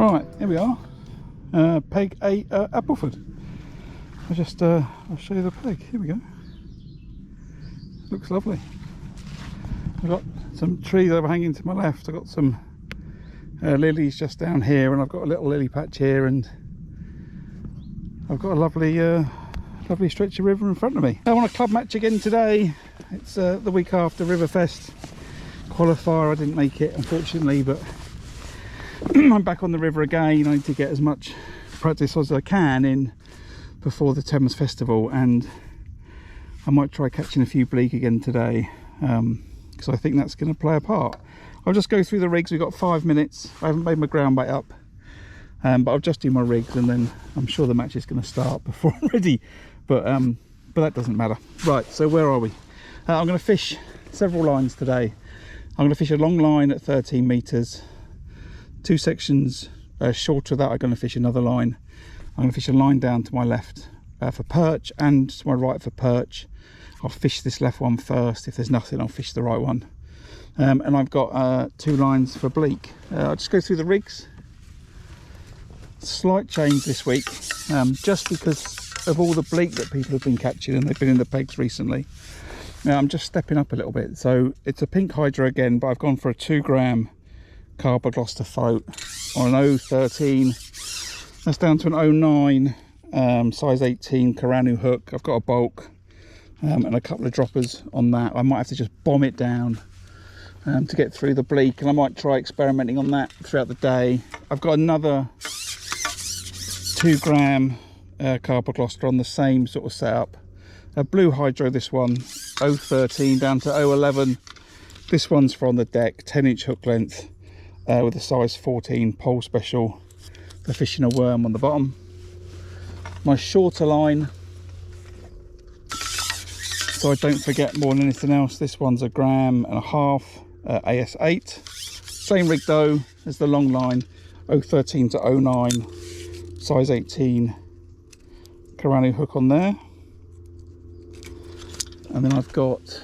Right, here we are. Peg 8 Appleford. I'll show you the peg. Here we go. Looks lovely. I've got some trees overhanging to my left. I've got some lilies just down here, and I've got a little lily patch here, and I've got a lovely lovely stretch of river in front of me. I want a club match again today. It's the week after Riverfest qualifier. I didn't make it, unfortunately, but I'm back on the river again. I need to get as much practice as I can in before the Thames festival, and I might try catching a few bleak again today, because I think that's going to play a part. I'll just go through the rigs. We've got 5 minutes. I haven't made my ground bait up, but I'll just do my rigs, and then I'm sure the match is going to start before I'm ready, but that doesn't matter. Right, so where are we? I'm going to fish several lines today. I'm going to fish a long line at 13 meters. 2 sections short of that, I'm going to fish another line. I'm going to fish a line down to my left for perch, and to my right for perch. I'll fish this left one first. If there's nothing, I'll fish the right one. And I've got 2 lines for bleak. I'll just go through the rigs. Slight change this week, just because of all the bleak that people have been catching, and they've been in the pegs recently. Now I'm just stepping up a little bit. So it's a pink hydra again, but I've gone for a 2 gram Carver Gloucester float on an 013. That's down to an 09 size 18 Caranu hook. I've got a bulk and a couple of droppers on that. I might have to just bomb it down to get through the bleak, and I might try experimenting on that throughout the day. I've got another 2 gram Carver Gloucester on the same sort of setup. A blue hydro, this one, 013 down to 011. This one's for on the deck, 10-inch hook length with a size 14 pole special for fishing a worm on the bottom. My shorter line, so I don't forget more than anything else, this one's a 1.5 gram AS8. Same rig though as the long line, 013 to 09, size 18 Caranu hook on there. And then I've got,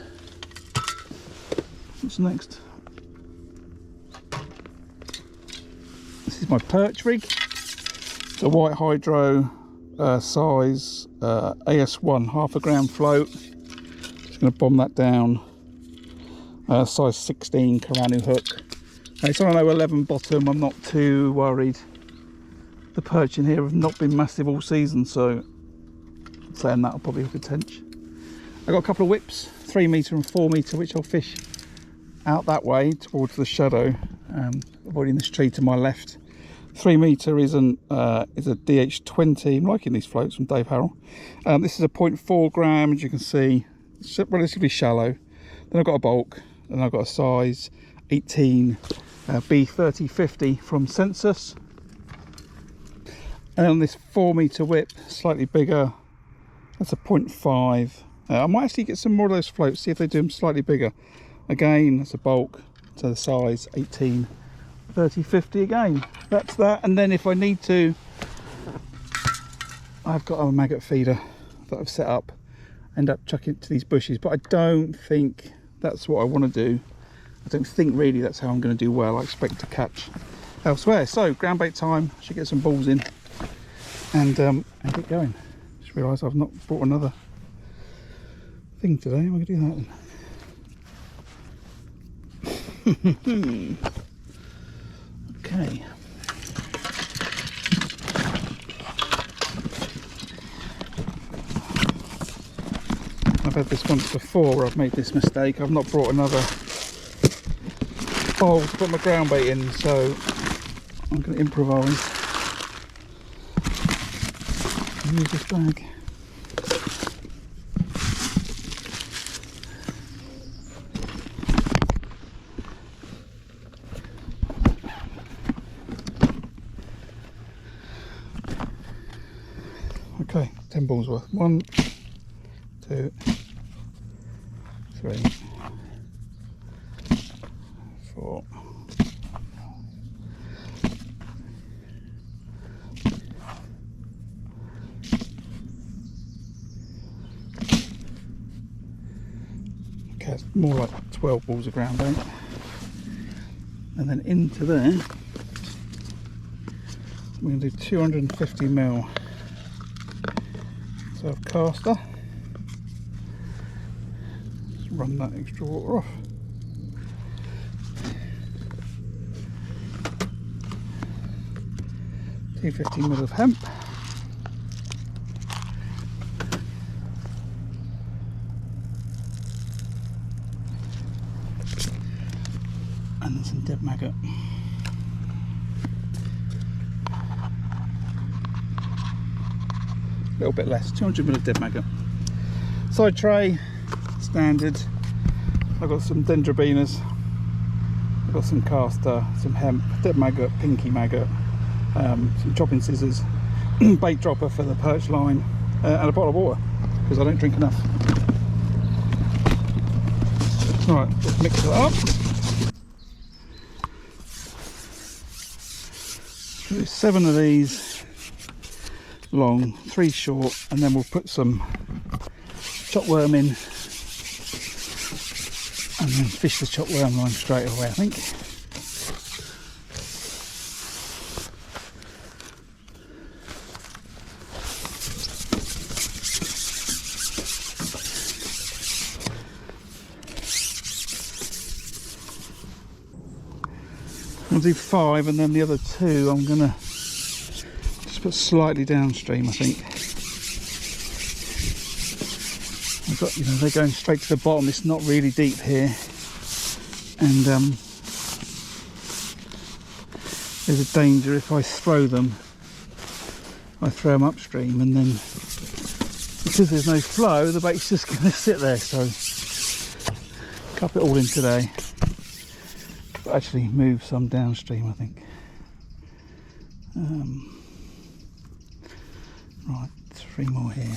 what's next? This is my perch rig. It's a white hydro size AS1 1/2 gram float. Just going to bomb that down. Size 16 Caranu hook. It's on an 011 bottom. I'm not too worried. The perch in here have not been massive all season, so saying that, I'll probably hook a tench. I've got a couple of whips, 3 meter and 4 meter, which I'll fish out that way towards the shadow, avoiding this tree to my left. 3 meter is a DH20. I'm liking these floats from Dave Harrell. This is a 0.4 gram, as you can see. It's relatively shallow. Then I've got a bulk, and I've got a size 18 B3050 from Census. And on this 4 meter whip, slightly bigger, that's a 0.5. I might actually get some more of those floats, see if they do them slightly bigger. Again, that's a bulk to the size 18 3050 again. That's that. And then if I need to, I've got a maggot feeder that I've set up, end up chucking it to these bushes, but I don't think that's what I want to do. I don't think really that's how I'm going to do well. I expect to catch elsewhere. So ground bait time. I should get some balls in and get going. Just realised I've not brought another thing today. I'm going to do that then. Okay. I've had this once before where I've made this mistake. I've not brought another bowl to put my ground bait in, so I'm going to improvise and use this bag. Okay, 10 balls worth. 1, 2, 3, 4. Okay, it's more like 12 balls of ground bait. And then into there We're going to do 250mm. So I've caster. Just run that extra water off. $250ml of hemp. And then some dead maggot. A little bit less, 200ml of dead maggot. Side tray, standard. I've got some dendrobinas. I've got some caster, some hemp, dead maggot, pinky maggot, some chopping scissors, bait dropper for the perch line, and a bottle of water because I don't drink enough. Right, just mix it up. Do 7 of these long, 3 short, and then we'll put some chopworm in and then fish the chopworm line straight away, I think. I'll do 5, and then the other 2 I'm gonna just put slightly downstream, I think. I've got, you know, they're going straight to the bottom. It's not really deep here, and there's a danger if I throw them upstream, and then because there's no flow, the bait's just going to sit there. So cup it all in today. Actually move some downstream, I think. Right, 3 more here.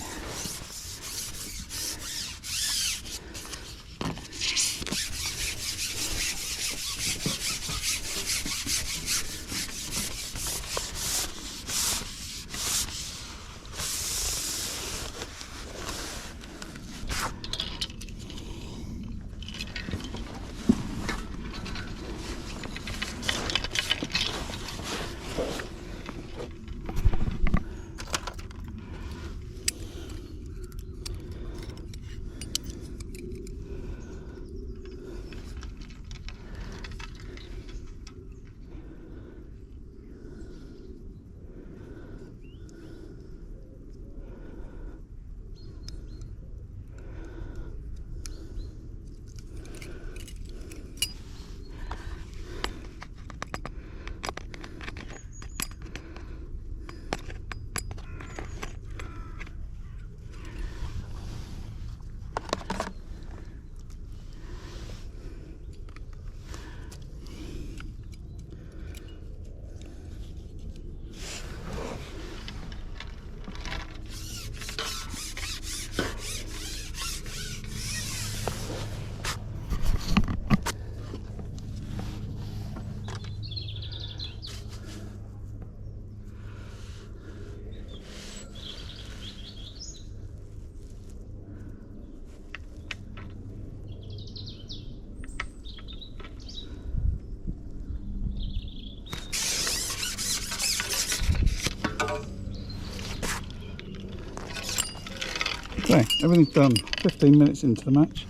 Okay, everything's done. 15 minutes into the match.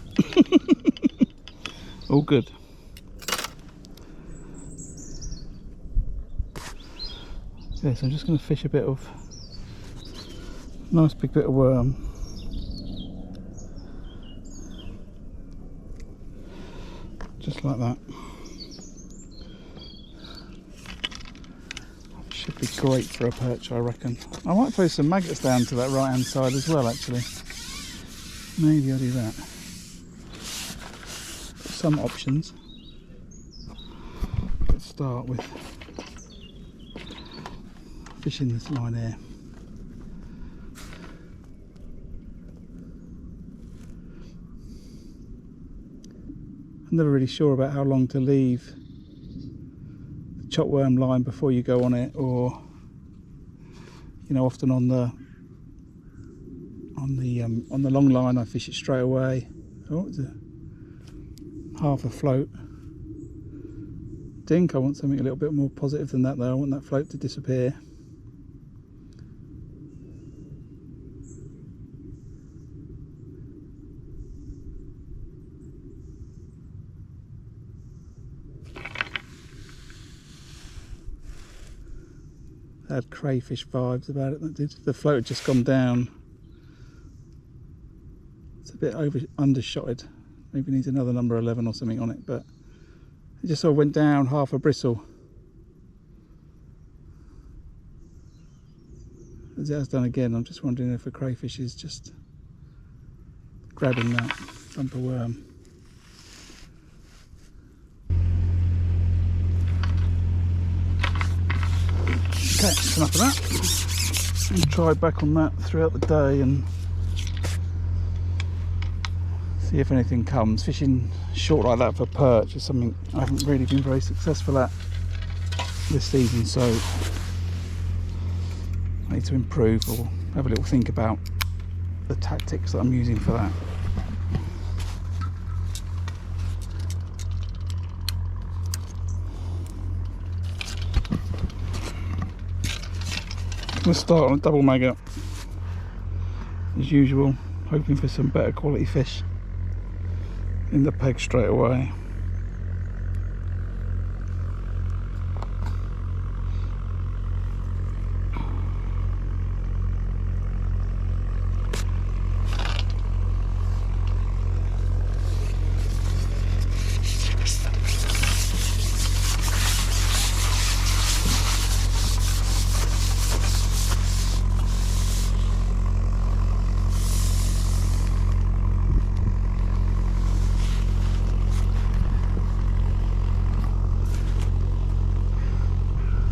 All good. Okay, so I'm just going to fish a bit of nice big bit of worm. Just like that. Should be great for a perch, I reckon. I might throw some maggots down to that right hand side as well, actually. Maybe I'll do that. Some options. Let's start with fishing this line here. I'm never really sure about how long to leave the chopworm line before you go on it, or you know, often on the long line I fish it straight away. Oh, it's a half a float. Think I want something a little bit more positive than that though. I want that float to disappear. had crayfish vibes about it. That did. The float had just gone down. It's a bit undershotted. Maybe needs another number 11 or something on it, but it just sort of went down half a bristle. As it has done again. I'm just wondering if a crayfish is just grabbing that bumper worm. Okay, that's enough of that. I'll try back on that throughout the day and see if anything comes. Fishing short like that for perch is something I haven't really been very successful at this season, so I need to improve or have a little think about the tactics that I'm using for that. I'm going to start on a double maggot as usual, hoping for some better quality fish in the peg straight away.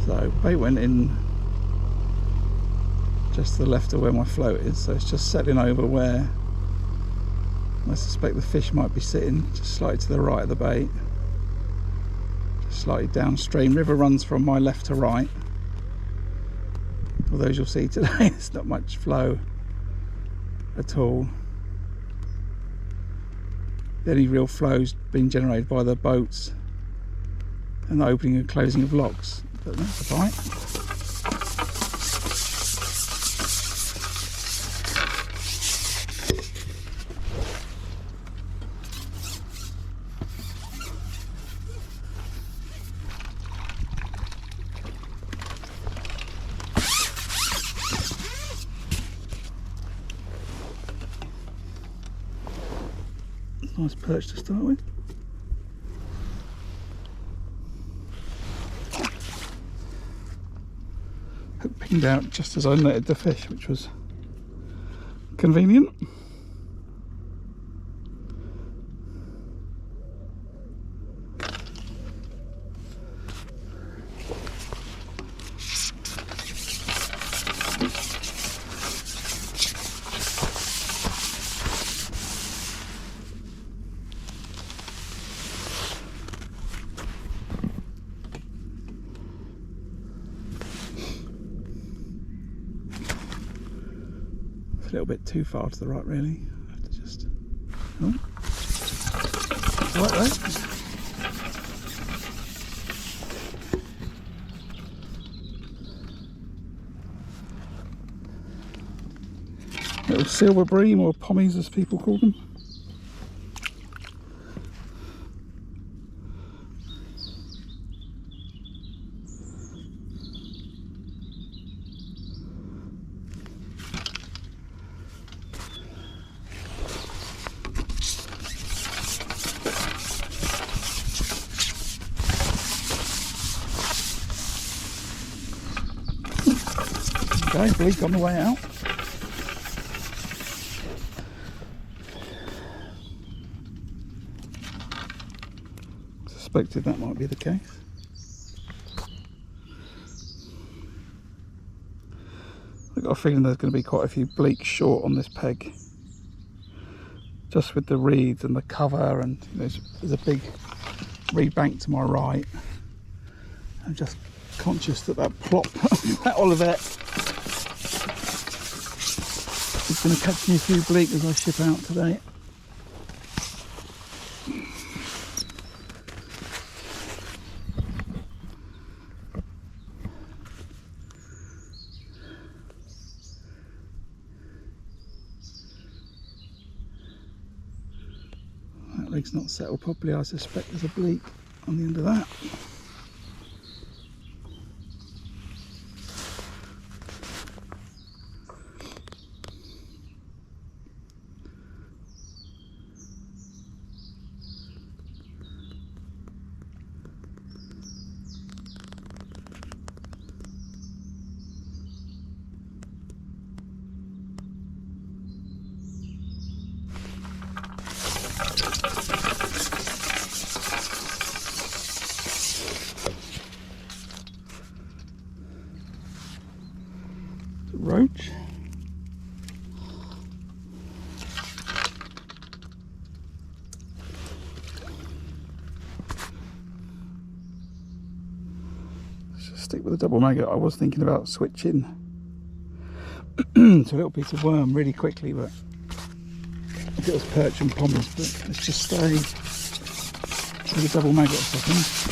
So bait went in just to the left of where my float is, so it's just settling over where I suspect the fish might be sitting, just slightly to the right of the bait, just slightly downstream. River runs from my left to right, although as you'll see today there's not much flow at all. The only real flow's been generated by the boats and the opening and closing of locks. But that's a bite. Nice perch to start with. Hook pinged out just as I netted the fish, which was convenient. A little bit too far to the right, really. I have to just. Oh. Right there. Little silver bream, or pommies as people call them. Okay, Bleak on the way out. Suspected that might be the case. I've got a feeling there's going to be quite a few Bleak short on this peg. Just with the reeds and the cover, and there's a big reed bank to my right. I'm just conscious that that plop, that Olivet, is going to catch me a few Bleak as I ship out today. That leg's not settled properly. I suspect there's a Bleak on the end of that. Roach. Let's just stick with the double maggot. I was thinking about switching to a little piece of worm really quickly, but if it was perch and pommers, but let's just stay with the double maggot a second.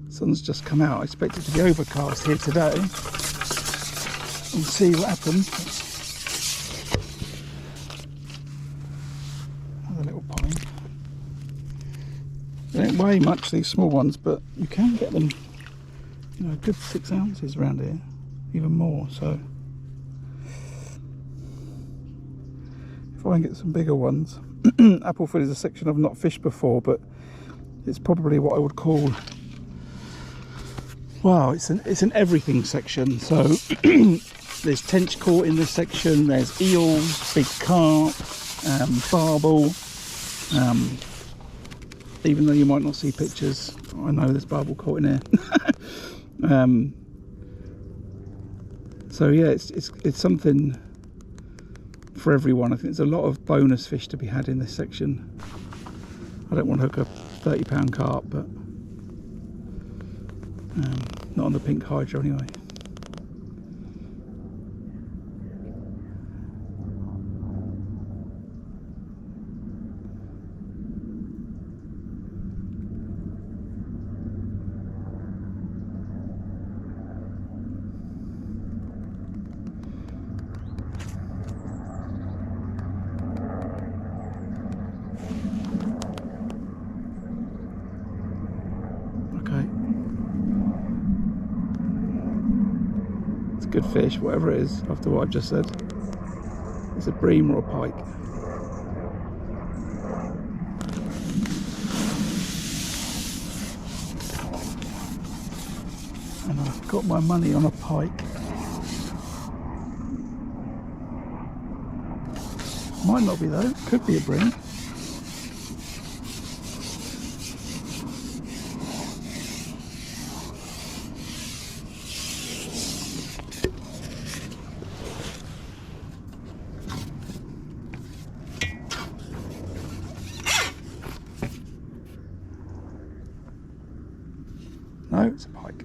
Sun's just come out. I expect it to be overcast here today. We'll see what happens. Another little pine. They don't weigh much, these small ones, but you can get them, you know, a good 6 ounces around here, even more. So if I can get some bigger ones. Appleford is a section I've not fished before, but it's probably what I would call, wow, it's an everything section. So there's tench caught in this section, there's eels, big carp, barbel, even though you might not see pictures, I know there's barbel caught in here. So yeah, it's something for everyone. I think there's a lot of bonus fish to be had in this section. I don't want to hook a 30-pound carp, but not on the pink hydro anyway. Good fish, whatever it is, after what I've just said. It's a bream or a pike. And I've got my money on a pike. Might not be though, could be a bream. No, it's a pike.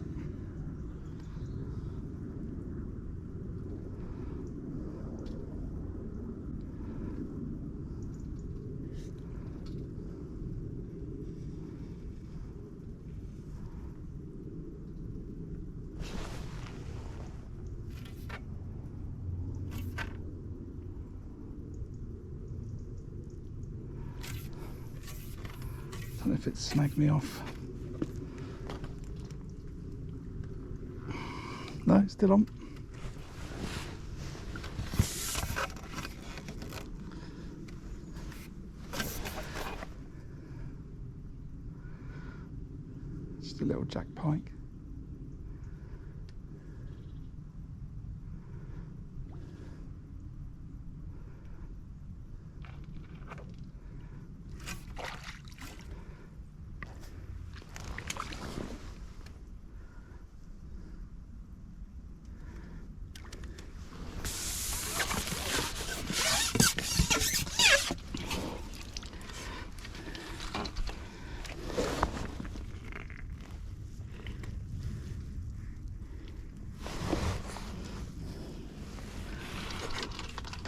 Don't know if it snagged me off. No, it's still on. Just a little jack pike.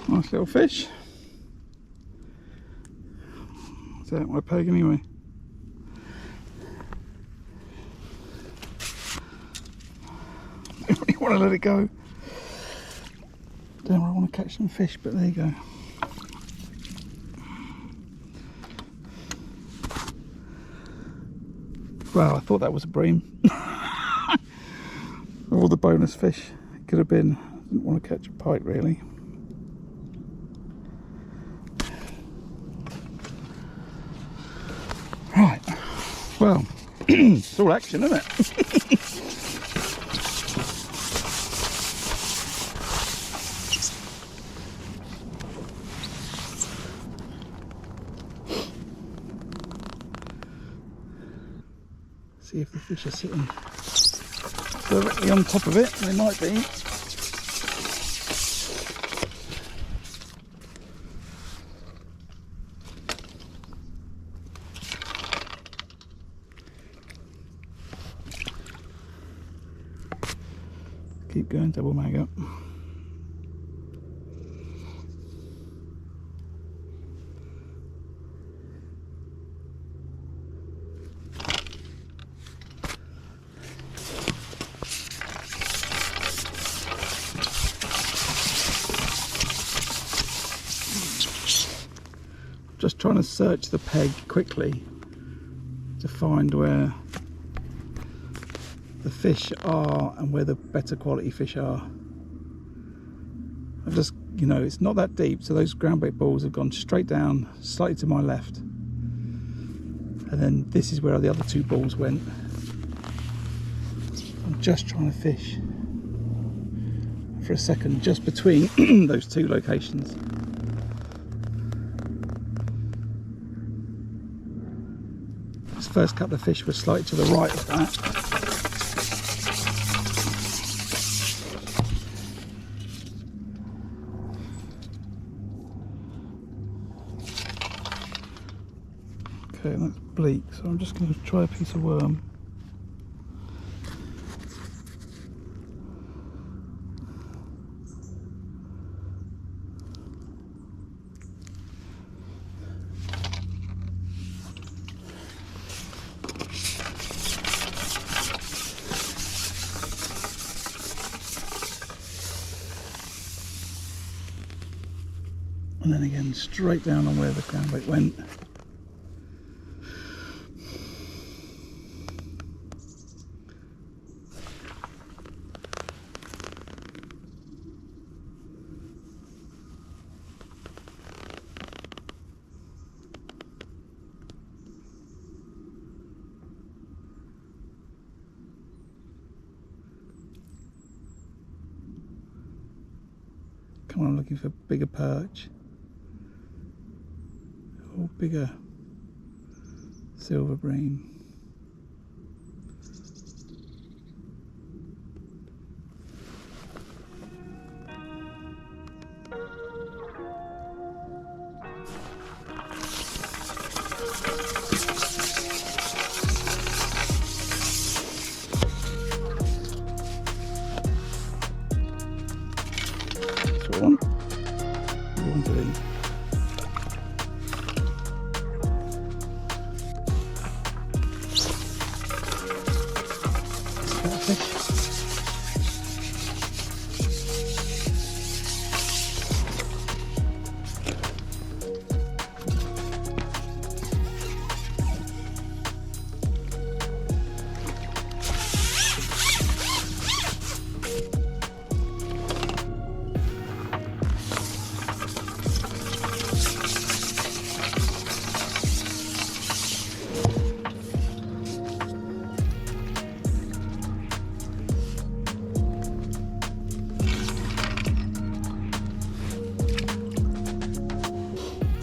Nice little fish. Is that my peg anyway? I don't really want to let it go. Don't really want to catch some fish, but there you go. Wow, I thought that was a bream. All the bonus fish it could have been. I didn't want to catch a pike really. Well, it's all action, isn't it? See if the fish are sitting directly on top of it. They might be. Keep going, double mag up. Just trying to search the peg quickly to find where the fish are and where the better quality fish are. I've just, you know, it's not that deep, so those groundbait balls have gone straight down, slightly to my left, and then this is where the other two balls went. I'm just trying to fish for a second just between those two locations. This first couple of fish were slightly to the right of that. Okay, that's Bleak, so I'm just going to try a piece of worm. And then again, straight down on where the groundbait went. Come on, I'm looking for bigger perch. Or bigger silver bream. That's one. One to these.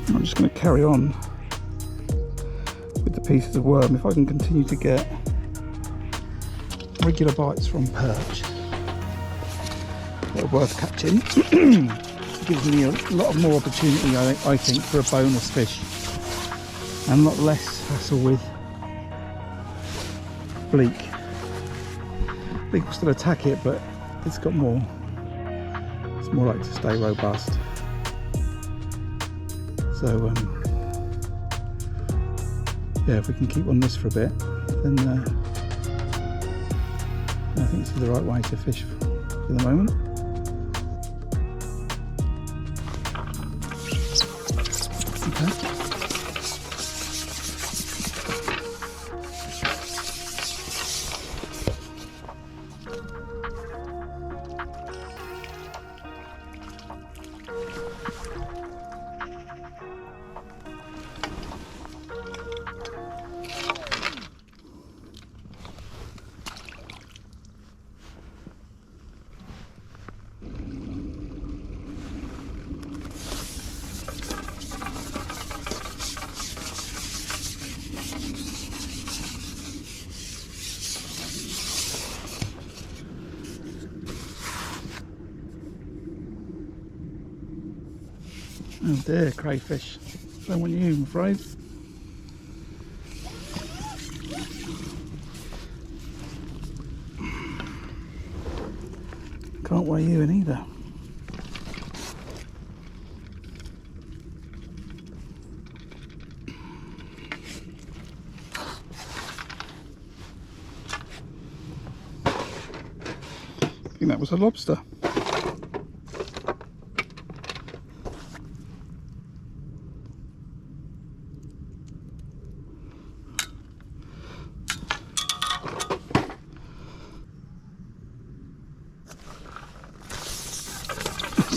I'm just going to carry on with the pieces of worm. If I can continue to get regular bites from perch that are worth catching, it gives me a lot of more opportunity, I think, for a bonus fish, and a lot less hassle with Bleak. Bleak will still attack it, but it's got more, it's more likely to stay robust. So yeah, if we can keep on this for a bit, then I think this is the right way to fish for the moment. Okay. Oh dear, crayfish. Don't want you, I'm afraid. Can't weigh you in either. I think that was a lobster.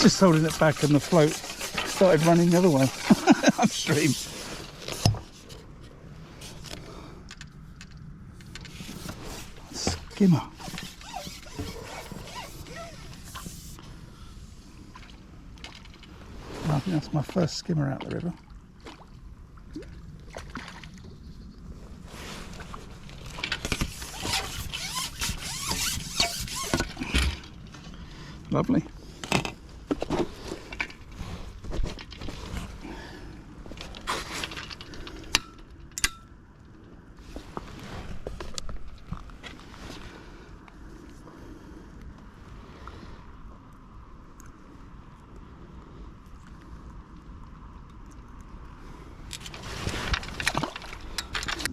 Just holding it back and the float started running the other way upstream. Skimmer. I think that's my first skimmer out the river. Lovely.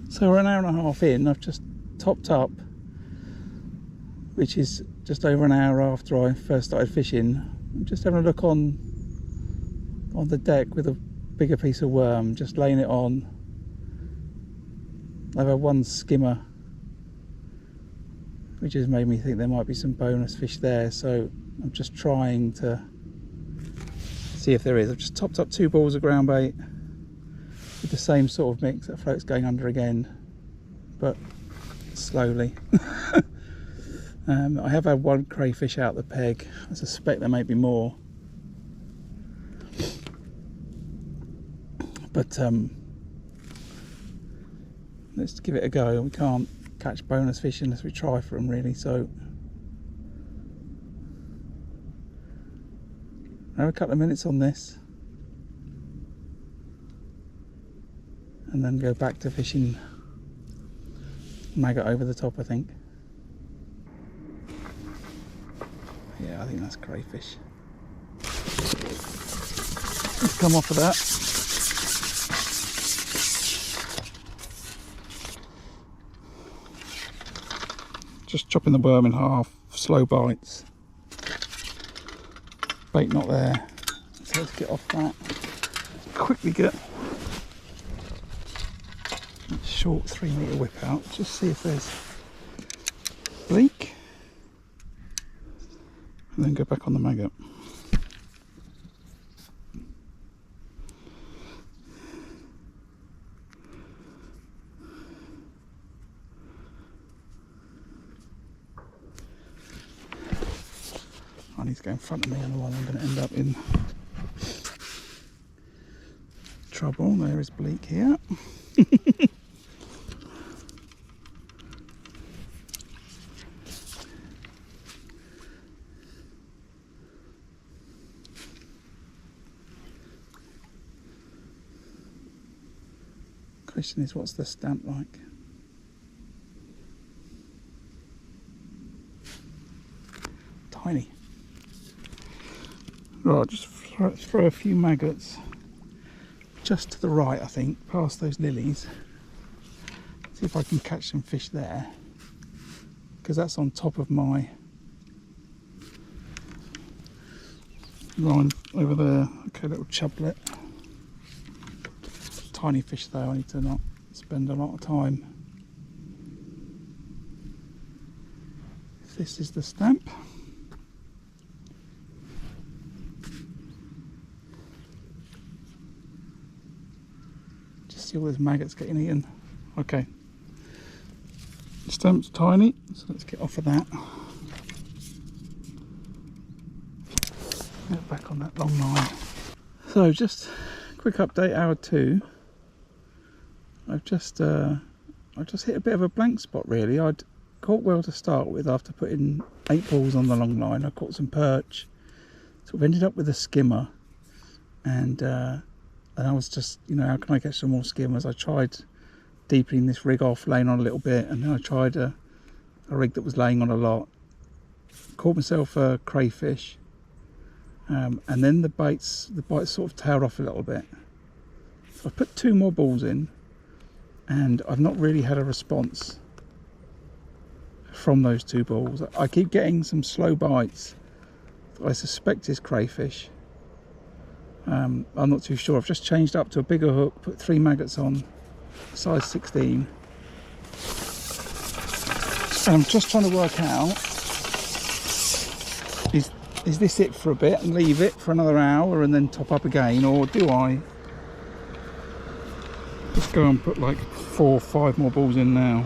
So we're an hour and a half in. I've just topped up, which is just over an hour after I first started fishing. I'm just having a look on the deck with a bigger piece of worm, just laying it on. I've had one skimmer, which has made me think there might be some bonus fish there, so I'm just trying to see if there is. I've just topped up 2 balls of ground bait with the same sort of mix. That float's going under again, but slowly. I have had 1 crayfish out the peg. I suspect there may be more, but let's give it a go. We can't catch bonus fish unless we try for them, really, so I have a couple of minutes on this and then go back to fishing maggot over the top, I think. Yeah, I think that's crayfish. Let's come off of that. Just chopping the worm in half, slow bites. Bait not there, so let's get off that. Quickly get a short 3-metre whip out, just see if there's Bleak, and then go back on the maggot. I need to go in front of me, otherwise I'm going to end up in trouble. There is Bleak here. Question is, what's the stamp like? Tiny. Right, just throw a few maggots just to the right, I think, past those lilies. See if I can catch some fish there, because that's on top of my line over there. Okay, little chublet. Tiny fish though, I need to not spend a lot of time. This is the stamp. Just see all those maggots getting eaten. Okay. The stamp's tiny, so let's get off of that. Get back on that long line. So just quick update, hour 2. I've just hit a bit of a blank spot, really. I'd caught well to start with after putting 8 balls on the long line. I caught some perch, sort of ended up with a skimmer, and I was just, you know, how can I catch some more skimmers? I tried deepening this rig off, laying on a little bit, and then I tried a rig that was laying on a lot. Caught myself a crayfish, and then the bites sort of tailed off a little bit. So I put 2 more balls in, and I've not really had a response from those 2 balls. I keep getting some slow bites that I suspect is crayfish. I'm not too sure. I've just changed up to a bigger hook, put 3 maggots on, size 16. And I'm just trying to work out, is this it for a bit and leave it for another hour and then top up again, or do I just go and put like 4 or 5 more balls in now?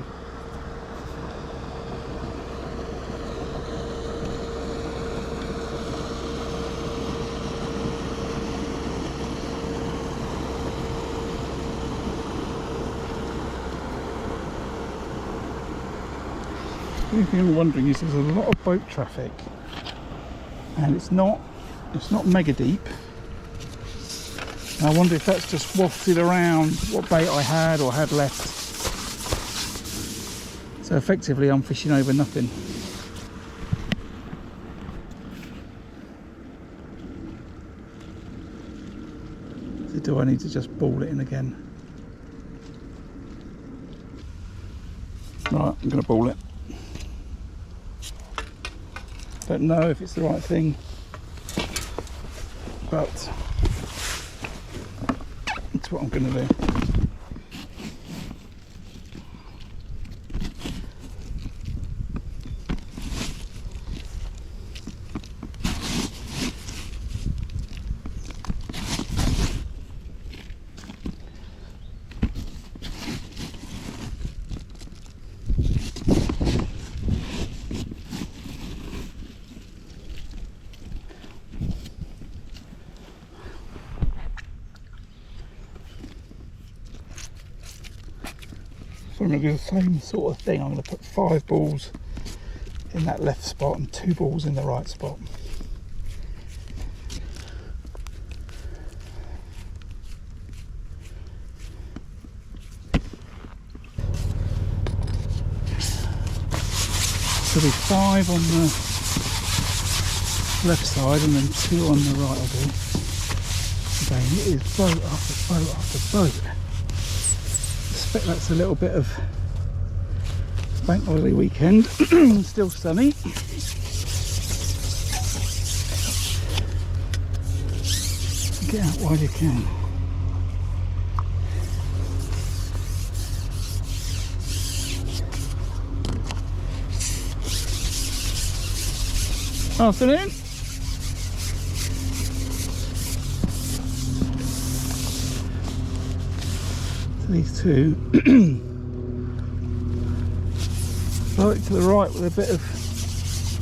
The only thing I'm wondering is there's a lot of boat traffic, and it's not mega deep. And I wonder if that's just wafted around what bait I had or had left. So effectively I'm fishing over nothing. So do I need to just ball it in again? Right, I'm going to ball it. Don't know if it's the right thing, but it's what I'm going to do. So I'm going to do the same sort of thing. I'm going to put 5 balls in that left spot and 2 balls in the right spot. So there'll be 5 on the left side and then 2 on the right, I'll do. Again, it is boat after boat after boat. I expect that's a little bit of bank holiday weekend. Still sunny. Get out while you can. Afternoon. These 2 float to the right with a bit of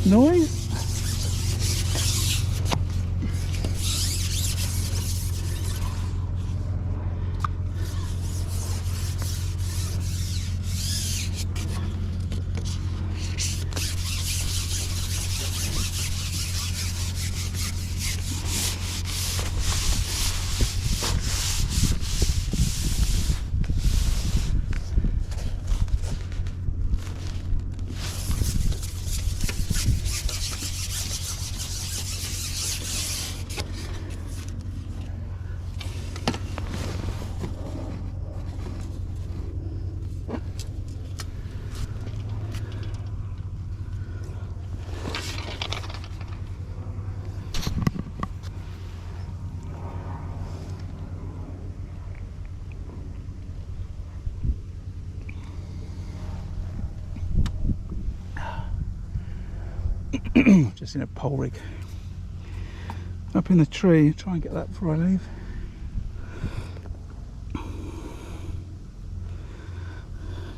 noise. Just in a pole rig up in the tree. Try and get that before I leave.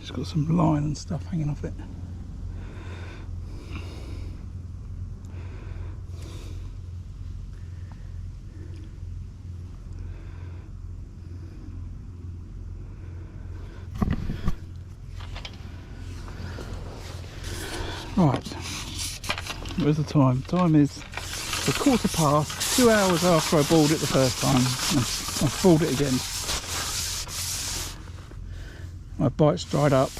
Just got some line and stuff hanging off it. Right, where's the time? Time is a 1/4 past, 2 hours after I balled it the first time. I've balled it again. My bite's dried up.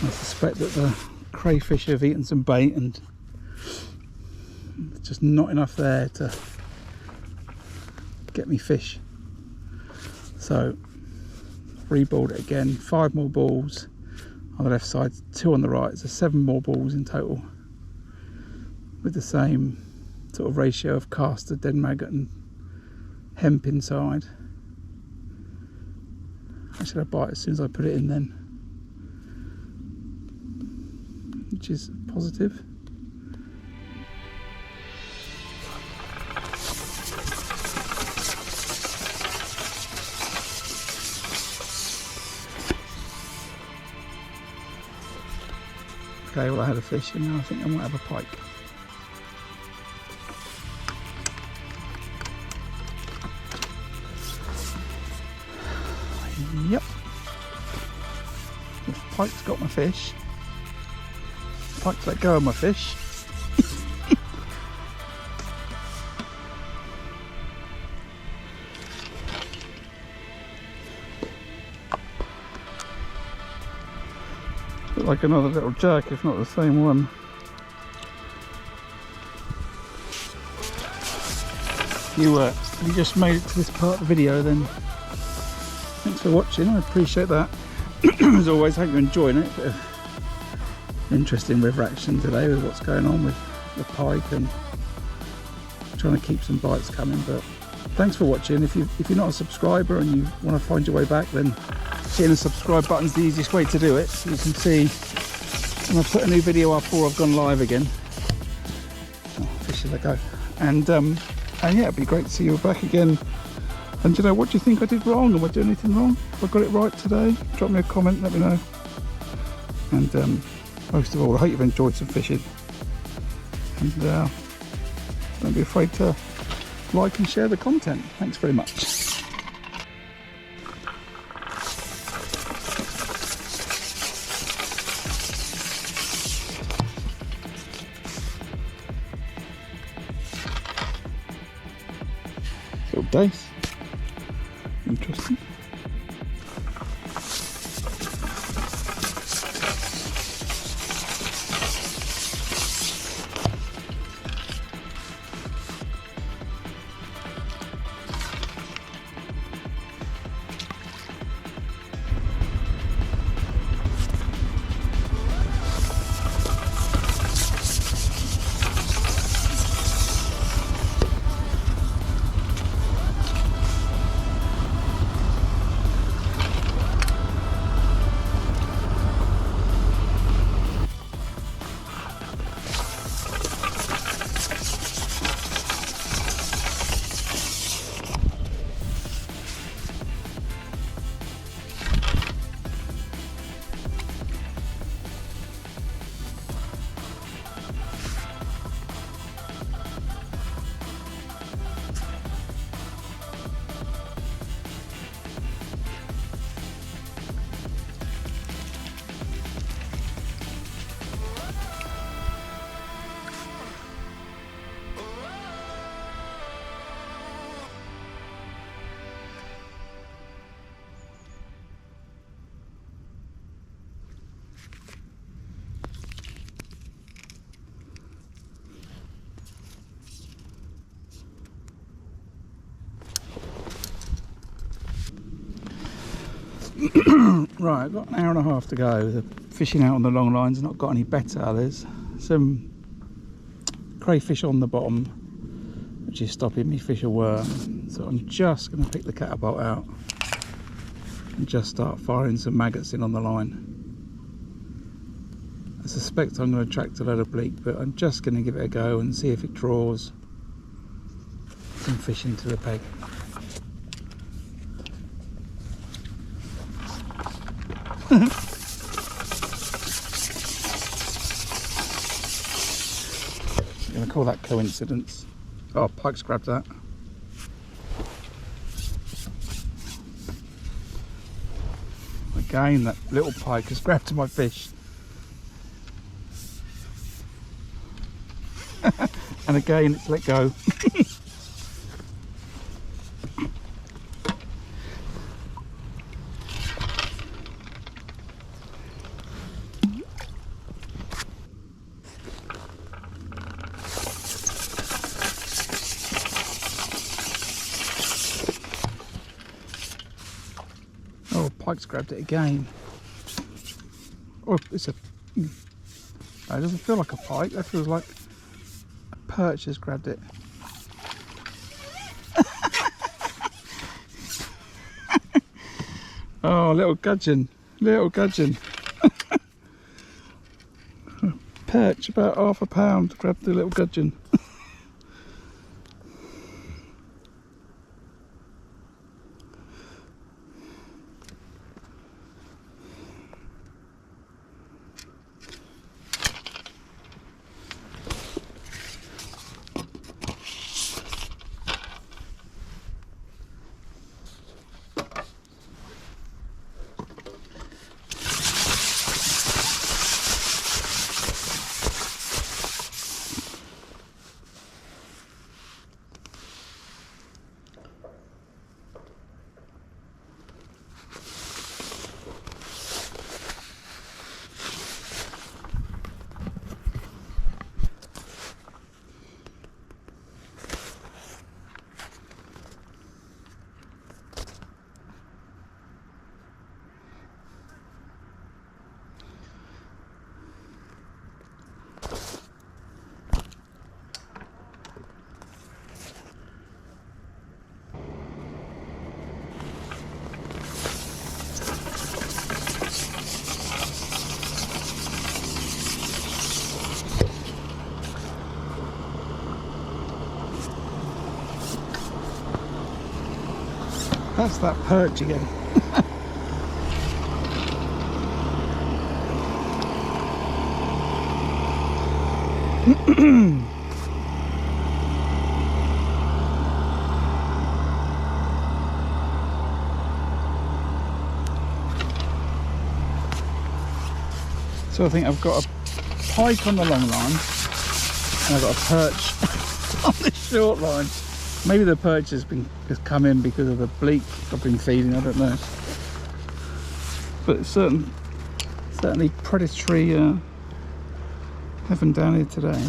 I suspect that the crayfish have eaten some bait and there's just not enough there to get me fish. So re-balled it again, 5 more balls on the left side, 2 on the right, so 7 more balls in total with the same sort of ratio of caster, dead maggot and hemp inside. I should have bite as soon as I put it in then, which is positive. Okay, well I had a fish and now I think I might have a pike. Yep. The pike's got my fish. The pike's let go of my fish. Look like another little jerk, if not the same one. If you just made it to this part of the video, then thanks for watching, I appreciate that. As always, I hope you're enjoying it. Bit of interesting river action today with what's going on with the pike and trying to keep some bites coming. But thanks for watching. If you're not a subscriber and you want to find your way back, then hitting the subscribe button is the easiest way to do it. So you can see when I put a new video up or I've gone live again. Oh, fish as I go. And yeah, it'd be great to see you back again. And you know, what do you think I did wrong? Am I doing anything wrong? If I got it right today, drop me a comment, let me know. And most of all, I hope you've enjoyed some fishing. And don't be afraid to like and share the content. Thanks very much. Little dace. Interesting. Right, I've got an hour and a half to go. The fishing out on the long line's not got any better. There's some crayfish on the bottom, which is stopping me fish a worm. So I'm just going to pick the catapult out and just start firing some maggots in on the line. I suspect I'm going to attract a load of bleak, but I'm just going to give it a go and see if it draws some fish into the peg. I'm going to call that coincidence. Oh, pike's grabbed that. Again, that little pike has grabbed my fish. And And again, it's let go. Oh, pike's grabbed it again. Oh, it's a... That doesn't feel like a pike, that feels like a perch has grabbed it. Oh, little gudgeon, little gudgeon. Perch, about £half a pound, grabbed the little gudgeon. That's that perch again. So I think I've got a pike on the long line and I've got a perch on the short line. Maybe the perch has come in because of the bleak I've been feeding, I don't know. But it's certainly predatory heaven down here today.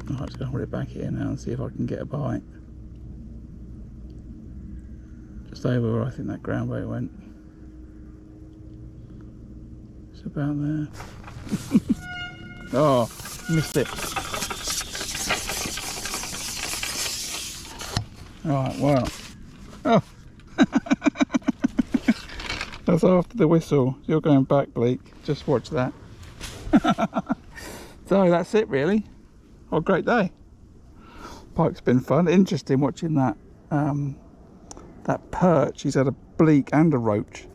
I'm just going to put it back here now and see if I can get a bite. Just over where I think that ground bait went. It's about there. Oh, missed it. Alright, well. Oh! That's after the whistle. You're going back, Bleak. Just watch that. So that's it, really. Oh, great day. Pike's been fun. Interesting watching that that perch. He's had a bleak and a roach.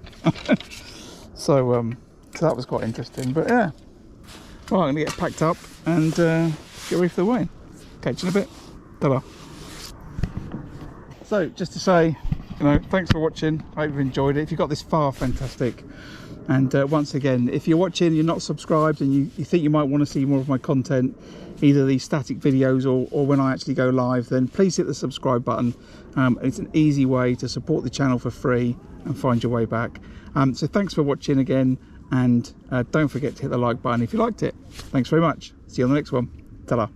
So that was quite interesting. But yeah. Well, I'm going to get packed up and get ready for the weigh-in. Catch you in a bit. Ta-da. So just to say, you know, thanks for watching. I hope you've enjoyed it. If you got this far, fantastic. And once again, if you're watching, you're not subscribed and you think you might want to see more of my content, either these static videos or when I actually go live, then please hit the subscribe button. It's an easy way to support the channel for free and find your way back. So thanks for watching again, and don't forget to hit the like button if you liked it. Thanks very much. See you on the next one. Ta-da.